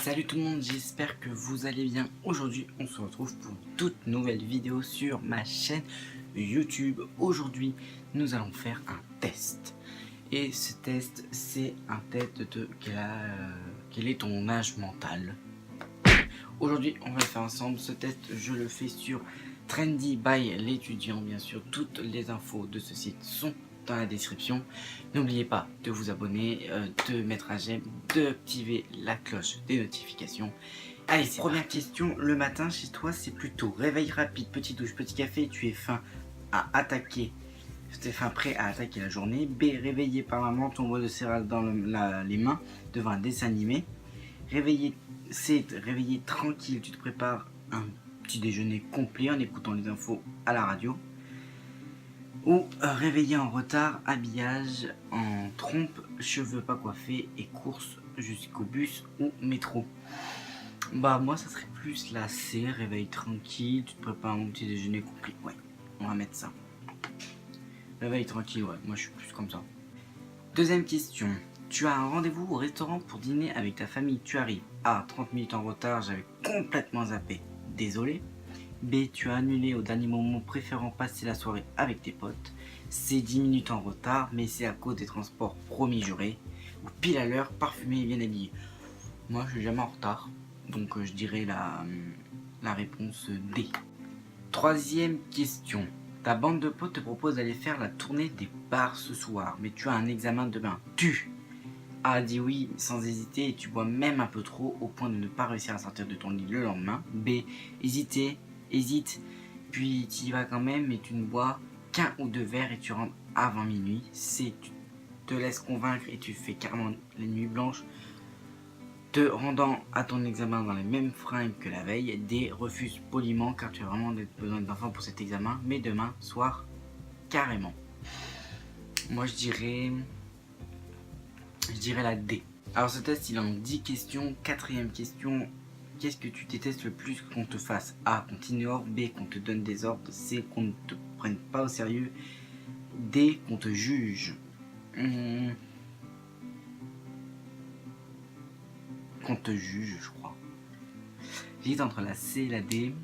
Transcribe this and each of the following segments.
Salut tout le monde, j'espère que vous allez bien. Aujourd'hui, on se retrouve pour une toute nouvelle vidéo sur ma chaîne YouTube. Aujourd'hui, nous allons faire un test. Et ce test, c'est un test de quel est ton âge mental. Aujourd'hui, on va le faire ensemble. Ce test, je le fais sur Trendy by l'étudiant. Bien sûr, toutes les infos de ce site sont dans la description. N'oubliez pas de vous abonner, de mettre un j'aime, d'activer la cloche des notifications. Allez, première question, le matin chez toi c'est plutôt réveil rapide, petite douche, petit café, tu es prêt à attaquer la journée. B, réveillé par maman, ton bol de céréales dans les mains devant un dessin animé. C, réveillé tranquille, tu te prépares un petit déjeuner complet en écoutant les infos à la radio. Ou réveillé en retard, habillage en trompe, cheveux pas coiffés et course jusqu'au bus ou métro. Bah moi ça serait plus la C, réveil tranquille, tu te prépares un petit déjeuner complet. Ouais, on va mettre ça. Réveil tranquille, ouais, moi je suis plus comme ça. Deuxième question. Tu as un rendez-vous au restaurant pour dîner avec ta famille, tu arrives A, 30 minutes en retard, j'avais complètement zappé, désolé. B, tu as annulé au dernier moment préférant passer la soirée avec tes potes. C, 10 minutes en retard, mais c'est à cause des transports, promis juré. Ou pile à l'heure, parfumé et bien habillé. Moi, je suis jamais en retard, donc je dirais la réponse D. Troisième question. Ta bande de potes te propose d'aller faire la tournée des bars ce soir, mais tu as un examen demain. Tu A, dit oui sans hésiter et tu bois même un peu trop au point de ne pas réussir à sortir de ton lit le lendemain. B, hésite, puis tu y vas quand même, mais tu ne bois qu'un ou deux verres et tu rentres avant minuit. C, tu te laisses convaincre et tu fais carrément les nuits blanches, te rendant à ton examen dans les mêmes fringues que la veille. D, refuse poliment car tu as vraiment besoin d'enfants pour cet examen, mais demain soir, carrément. Moi je dirais la D. Alors ce test il est en 10 questions. Quatrième question. Qu'est-ce que tu détestes le plus qu'on te fasse? A, qu'on t'ignore. B, qu'on te donne des ordres. C, qu'on ne te prenne pas au sérieux. D, qu'on te juge. Qu'on te juge, je crois. J'hésite entre la C et la D.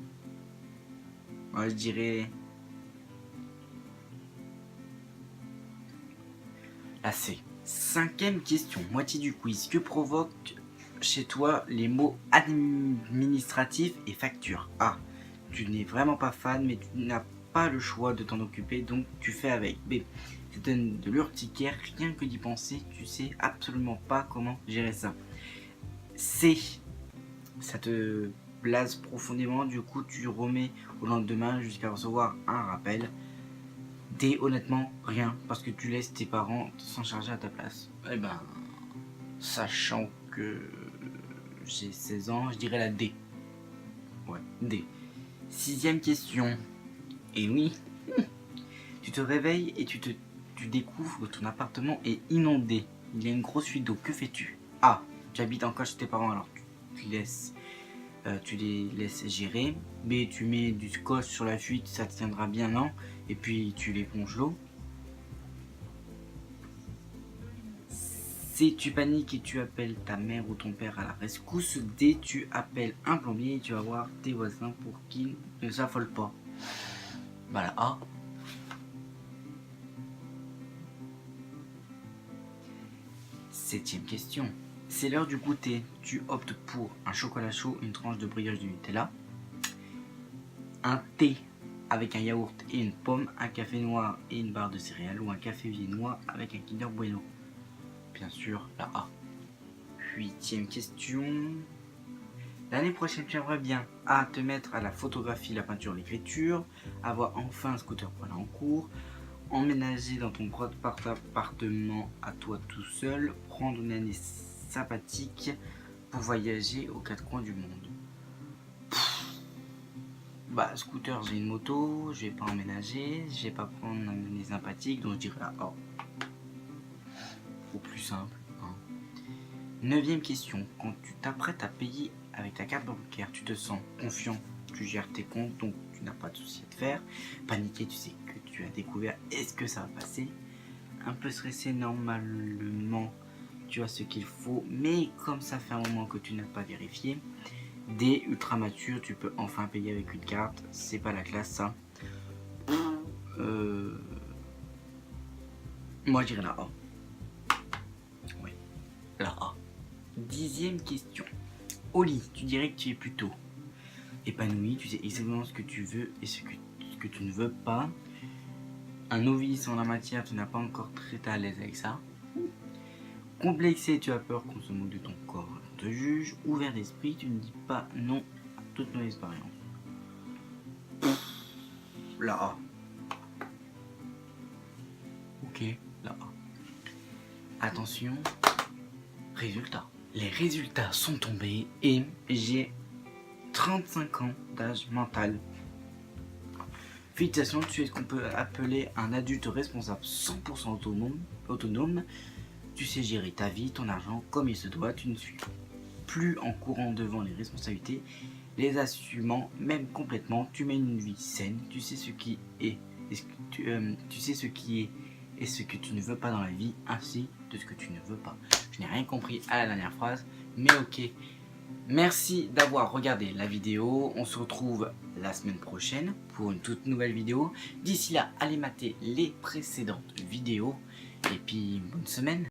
Moi je dirais la C. Cinquième question, moitié du quiz. Que provoque chez toi les mots administratifs et facture? A, tu n'es vraiment pas fan, mais tu n'as pas le choix de t'en occuper, donc tu fais avec. B, ça donne de l'urticaire, rien que d'y penser, tu sais absolument pas comment gérer ça. C, ça te blase profondément, du coup tu remets au lendemain jusqu'à recevoir un rappel. D, honnêtement, rien, parce que tu laisses tes parents s'en charger à ta place. Eh ben, sachant que j'ai 16 ans, je dirais la D. Ouais, D. Sixième question. Et oui, tu te réveilles et tu découvres que ton appartement est inondé. Il y a une grosse fuite d'eau. Que fais-tu? A, tu habites encore chez tes parents, alors tu les laisses gérer. B, tu mets du scotch sur la fuite, ça te tiendra bien, non? Et puis tu l'éponges l'eau. C, tu paniques et tu appelles ta mère ou ton père à la rescousse. D, tu appelles un plombier et tu vas voir tes voisins pour qu'ils ne s'affolent pas. Voilà, A. Septième question. C'est l'heure du goûter. Tu optes pour un chocolat chaud, une tranche de brioche de Nutella, un thé avec un yaourt et une pomme, un café noir et une barre de céréales ou un café viennois avec un Kinder Bueno. Bien sûr, la A. Huitième question. L'année prochaine, tu aimerais bien A, te mettre à la photographie, la peinture, l'écriture, avoir enfin un scooter pour aller en cours, emménager dans ton propre appartement à toi tout seul, prendre une année sympathique pour voyager aux quatre coins du monde. Bah, scooter, j'ai une moto, je vais pas emménager, je vais pas prendre une année sympathique, donc je dirais la A. Au plus simple. Hein. Neuvième question. Quand tu t'apprêtes à payer avec ta carte bancaire, tu te sens confiant, tu gères tes comptes, donc tu n'as pas de souci à te faire. Paniqué, tu sais que tu as découvert, est-ce que ça va passer? Un peu stressé, normalement, tu as ce qu'il faut, mais comme ça fait un moment que tu n'as pas vérifié, D, ultra mature, tu peux enfin payer avec une carte, c'est pas la classe ça. Moi je dirais la A. Oui, la A. 10e question. Oli, tu dirais que tu es plutôt épanoui, tu sais exactement ce que tu veux et ce que tu ne veux pas. Un novice en la matière, tu n'as pas encore très été à l'aise avec ça. Complexé, tu as peur qu'on se moque de ton corps, on te juge. Ouvert d'esprit, tu ne dis pas non à toute nos expériences. La A. Ok, la A. Attention, résultats. Les résultats sont tombés et j'ai 35 ans d'âge mental. Félicitations, tu es ce qu'on peut appeler un adulte responsable 100% autonome. Tu sais gérer ta vie, ton argent comme il se doit. Tu ne suis plus en courant devant les responsabilités, les assumant même complètement. Tu mènes une vie saine. Tu sais ce qui est, tu sais ce qui est et ce que tu ne veux pas dans la vie, ainsi de ce que tu ne veux pas. Je n'ai rien compris à la dernière phrase, mais ok. Merci d'avoir regardé la vidéo. On se retrouve la semaine prochaine pour une toute nouvelle vidéo. D'ici là, allez mater les précédentes vidéos. Et puis, bonne semaine.